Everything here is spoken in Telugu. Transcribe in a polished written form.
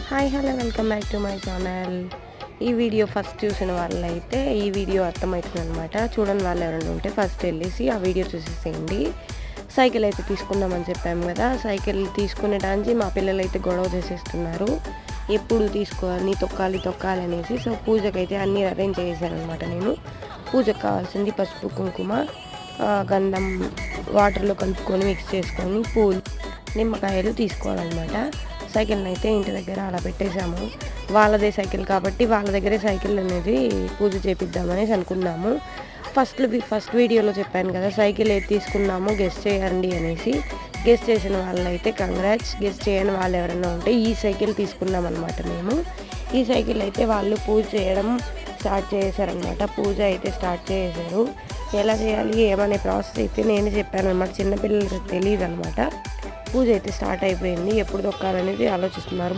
Hi hello welcome back to my channel. ఈ వీడియో ఫస్ట్ చూసిన వాళ్ళైతే ఈ వీడియో అర్థమవుతుంది అనమాట. చూడని వాళ్ళు ఎవరైనా ఉంటే ఫస్ట్ వెళ్ళేసి ఆ వీడియో చూసేసేయండి. సైకిల్ అయితే తీసుకుందామని చెప్పాము కదా, సైకిల్ తీసుకునేటానికి మా పిల్లలు అయితే గొడవ చేసేస్తున్నారు. ఎప్పుడు తీసుకోవాలి తొక్కాలి అనేసి. సో పూజకైతే అన్నీ అరేంజ్ చేశాను అనమాట. నేను పూజకు కావాల్సింది పసుపు, కుంకుమ, గంధం వాటర్లో కలుపుకొని మిక్స్ చేసుకొని పూలు, నిమ్మకాయలు తీసుకోవాలన్నమాట. సైకిల్ని అయితే ఇంటి దగ్గర అలా పెట్టేశాము. వాళ్ళదే సైకిల్ కాబట్టి వాళ్ళ దగ్గరే సైకిల్ అనేది పూజ చేపిద్దామనేసి అనుకున్నాము. ఫస్ట్ వీడియోలో చెప్పాను కదా, సైకిల్ ఏది తీసుకున్నాము గెస్ట్ చేయండి అనేసి. గెస్ట్ చేసిన వాళ్ళైతే కంగ్రాట్స్, గెస్ట్ చేయని వాళ్ళు ఎవరైనా ఉంటే ఈ సైకిల్ తీసుకున్నాం అనమాట మేము. ఈ సైకిల్ అయితే వాళ్ళు పూజ చేయడం స్టార్ట్ చేశారనమాట. పూజ అయితే స్టార్ట్ చేశారు. ఎలా చేయాలి ఏమనే ప్రాసెస్ అయితే నేను చెప్పాను అనమాట. చిన్నపిల్లలకి తెలియదు అనమాట. పూజ అయితే స్టార్ట్ అయిపోయింది. ఎప్పుడు తొక్కాలనేది ఆలోచిస్తున్నారు.